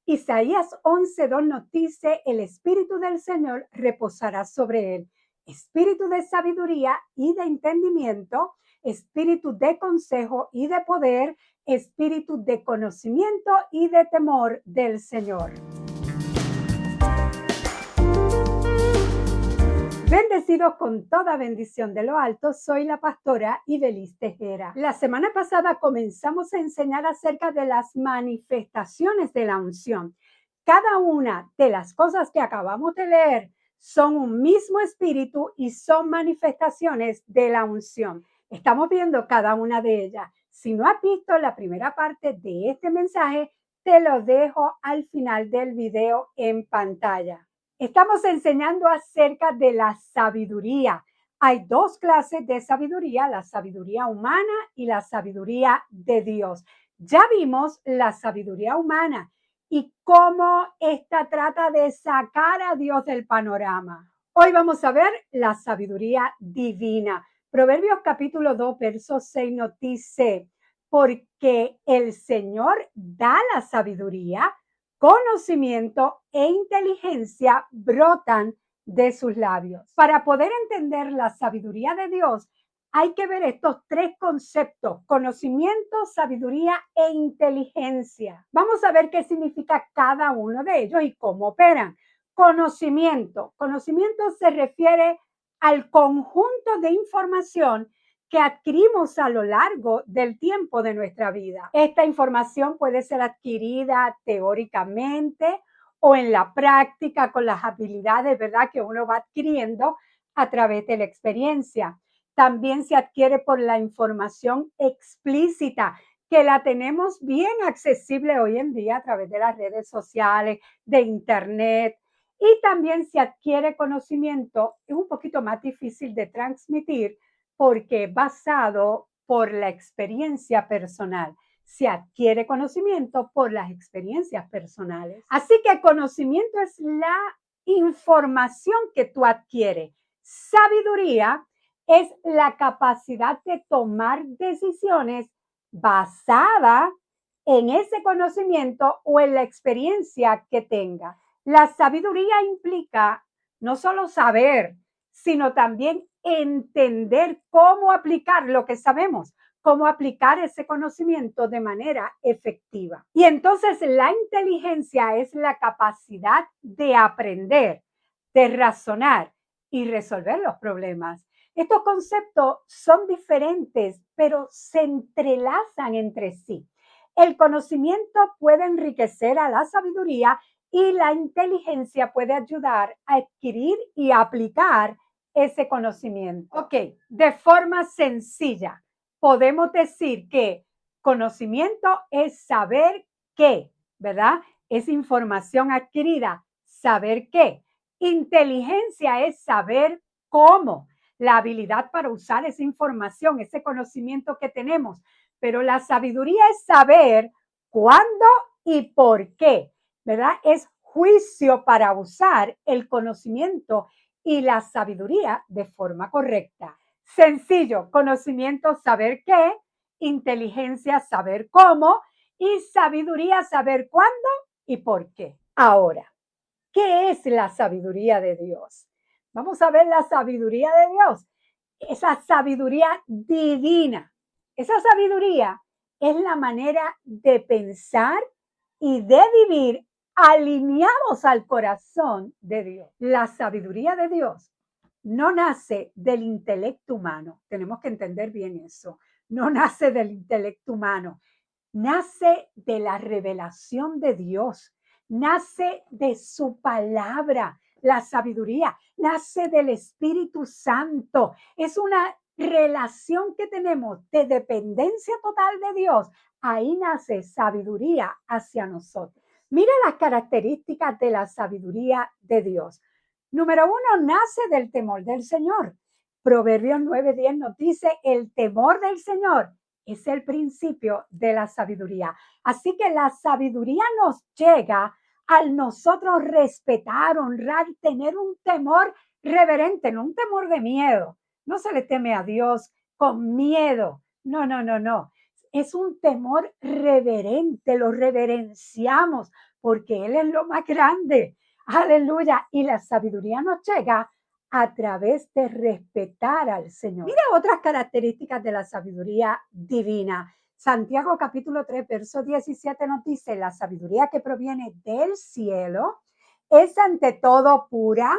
Isaías 11:2 nos dice, el Espíritu del Señor reposará sobre él. Espíritu de sabiduría y de entendimiento, espíritu de consejo y de poder, espíritu de conocimiento y de temor del Señor. Bendecidos con toda bendición de lo alto, soy la pastora Ibelis Tejera. La semana pasada comenzamos a enseñar acerca de las manifestaciones de la unción. Cada una de las cosas que acabamos de leer son un mismo espíritu y son manifestaciones de la unción. Estamos viendo cada una de ellas. Si no has visto la primera parte de este mensaje, te lo dejo al final del video en pantalla. Estamos enseñando acerca de la sabiduría. Hay dos clases de sabiduría, la sabiduría humana y la sabiduría de Dios. Ya vimos la sabiduría humana y cómo esta trata de sacar a Dios del panorama. Hoy vamos a ver la sabiduría divina. Proverbios capítulo 2, verso 6 nos dice, porque el Señor da la sabiduría, conocimiento e inteligencia brotan de sus labios. Para poder entender la sabiduría de Dios, hay que ver estos tres conceptos: conocimiento, sabiduría e inteligencia. Vamos a ver qué significa cada uno de ellos y cómo operan. Conocimiento. Conocimiento se refiere al conjunto de información que adquirimos a lo largo del tiempo de nuestra vida. Esta información puede ser adquirida teóricamente o en la práctica con las habilidades, ¿verdad?, que uno va adquiriendo a través de la experiencia. También se adquiere por la información explícita, que la tenemos bien accesible hoy en día a través de las redes sociales, de internet. Y también se adquiere conocimiento, es un poquito más difícil de transmitir, porque basado por la experiencia personal. Se adquiere conocimiento por las experiencias personales. Así que conocimiento es la información que tú adquieres. Sabiduría es la capacidad de tomar decisiones basada en ese conocimiento o en la experiencia que tenga. La sabiduría implica no solo saber, sino también entender cómo aplicar lo que sabemos, cómo aplicar ese conocimiento de manera efectiva. Y entonces la inteligencia es la capacidad de aprender, de razonar y resolver los problemas. Estos conceptos son diferentes, pero se entrelazan entre sí. El conocimiento puede enriquecer a la sabiduría y la inteligencia puede ayudar a adquirir y aplicar ese conocimiento. Ok, de forma sencilla, podemos decir que conocimiento es saber qué, ¿verdad? Es información adquirida, saber qué. Inteligencia es saber cómo, la habilidad para usar esa información, ese conocimiento que tenemos. Pero la sabiduría es saber cuándo y por qué, ¿verdad? Es juicio para usar el conocimiento y la sabiduría de forma correcta. Sencillo, conocimiento, saber qué, inteligencia, saber cómo, y sabiduría, saber cuándo y por qué. Ahora, ¿qué es la sabiduría de Dios? Vamos a ver la sabiduría de Dios. Esa sabiduría divina. Esa sabiduría es la manera de pensar y de vivir alineados al corazón de Dios. La sabiduría de Dios no nace del intelecto humano. Tenemos que entender bien eso. No nace del intelecto humano. Nace de la revelación de Dios. Nace de su palabra. La sabiduría nace del Espíritu Santo. Es una relación que tenemos de dependencia total de Dios. Ahí nace sabiduría hacia nosotros. Mira las características de la sabiduría de Dios. Número uno, nace del temor del Señor. Proverbios 9:10 nos dice, el temor del Señor es el principio de la sabiduría. Así que la sabiduría nos llega al nosotros respetar, honrar, tener un temor reverente, no un temor de miedo. No se le teme a Dios con miedo. No. Es un temor reverente, lo reverenciamos porque Él es lo más grande. Aleluya. Y la sabiduría nos llega a través de respetar al Señor. Mira otras características de la sabiduría divina. Santiago capítulo 3, verso 17 nos dice, la sabiduría que proviene del cielo es ante todo pura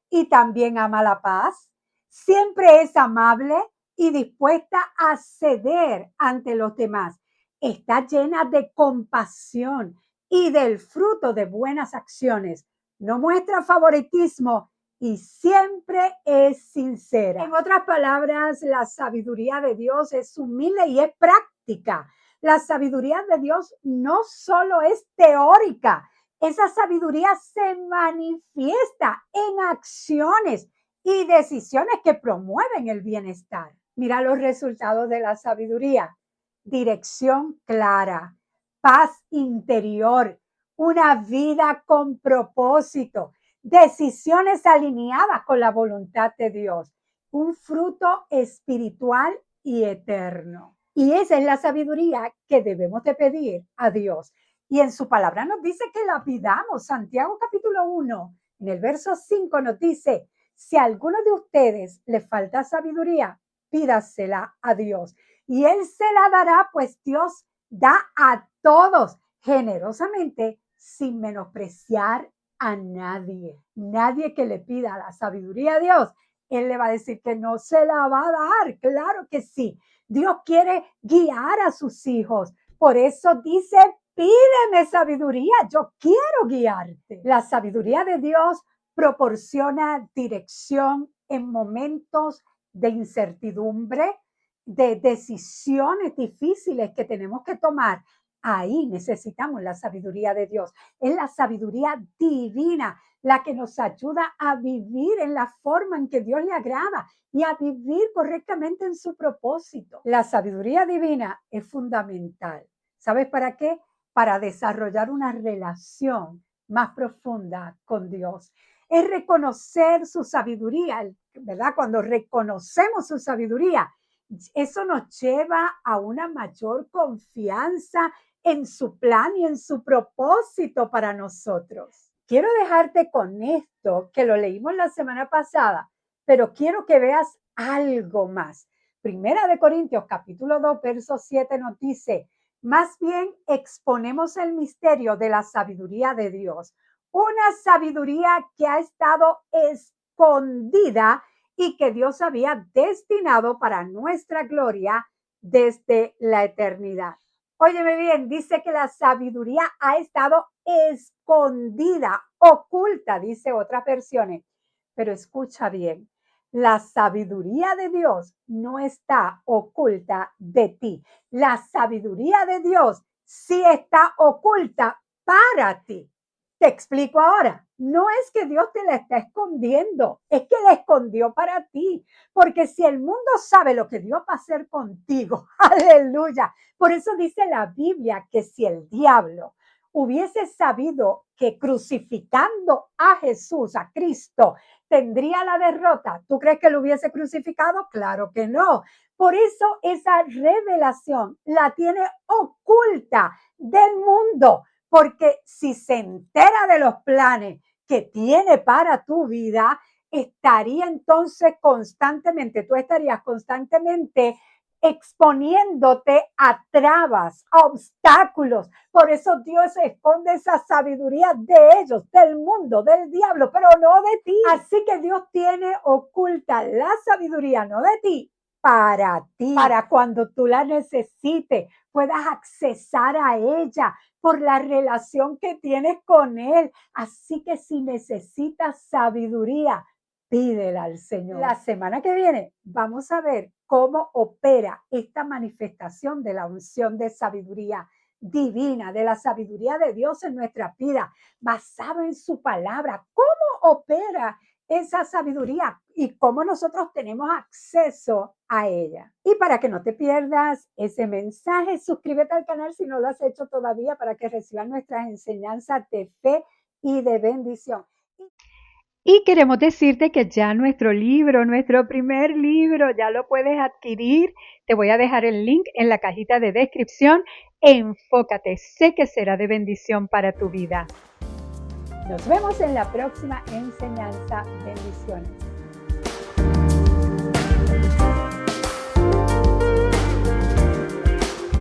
y también ama la paz. Siempre es amable y dispuesta a ceder ante los demás. Está llena de compasión y del fruto de buenas acciones. No muestra favoritismo y siempre es sincera. En otras palabras, la sabiduría de Dios es humilde y es práctica. La sabiduría de Dios no solo es teórica, esa sabiduría se manifiesta en acciones y decisiones que promueven el bienestar. Mira los resultados de la sabiduría: dirección clara, paz interior, una vida con propósito, decisiones alineadas con la voluntad de Dios, un fruto espiritual y eterno. Y esa es la sabiduría que debemos de pedir a Dios. Y en su palabra nos dice que la pidamos. Santiago capítulo 1, en el verso 5 nos dice, si a alguno de ustedes le falta sabiduría, pídasela a Dios. Y Él se la dará, pues Dios da a todos generosamente sin menospreciar a nadie. Nadie que le pida la sabiduría a Dios, Él le va a decir que no se la va a dar. Claro que sí. Dios quiere guiar a sus hijos. Por eso dice, pídeme sabiduría, yo quiero guiarte. La sabiduría de Dios proporciona dirección en momentos de incertidumbre, de decisiones difíciles que tenemos que tomar. Ahí necesitamos la sabiduría de Dios. Es la sabiduría divina la que nos ayuda a vivir en la forma en que Dios le agrada y a vivir correctamente en su propósito. La sabiduría divina es fundamental. ¿Sabes para qué? Para desarrollar una relación más profunda con Dios. Es reconocer su sabiduría, ¿verdad? Cuando reconocemos su sabiduría, eso nos lleva a una mayor confianza en su plan y en su propósito para nosotros. Quiero dejarte con esto, que lo leímos la semana pasada, pero quiero que veas algo más. Primera de Corintios, capítulo 2, verso 7 nos dice, más bien exponemos el misterio de la sabiduría de Dios, una sabiduría que ha estado escondida y que Dios había destinado para nuestra gloria desde la eternidad. Óyeme bien, dice que la sabiduría ha estado escondida, oculta, dice otras versiones. Pero escucha bien, la sabiduría de Dios no está oculta de ti. La sabiduría de Dios sí está oculta para ti. Te explico ahora. No es que Dios te la está escondiendo, es que la escondió para ti. Porque si el mundo sabe lo que Dios va a hacer contigo, aleluya. Por eso dice la Biblia que si el diablo hubiese sabido que crucificando a Jesús, a Cristo, tendría la derrota, ¿tú crees que lo hubiese crucificado? Claro que no. Por eso esa revelación la tiene oculta del mundo, porque si se entera de los planes que tiene para tu vida, estaría entonces constantemente, tú estarías constantemente exponiéndote a trabas, a obstáculos. Por eso Dios esconde esa sabiduría de ellos, del mundo, del diablo, pero no de ti. Así que Dios tiene oculta la sabiduría, no de ti, para cuando tú la necesites, puedas accesar a ella por la relación que tienes con Él. Así que si necesitas sabiduría, pídela al Señor. La semana que viene vamos a ver cómo opera esta manifestación de la unción de sabiduría divina, de la sabiduría de Dios en nuestra vida, basado en su palabra. ¿Cómo opera esa sabiduría y cómo nosotros tenemos acceso a ella? Y para que no te pierdas ese mensaje, suscríbete al canal si no lo has hecho todavía para que recibas nuestras enseñanzas de fe y de bendición. Y queremos decirte que ya nuestro libro, nuestro primer libro, ya lo puedes adquirir. Te voy a dejar el link en la cajita de descripción. Enfócate, sé que será de bendición para tu vida. Nos vemos en la próxima enseñanza. Bendiciones.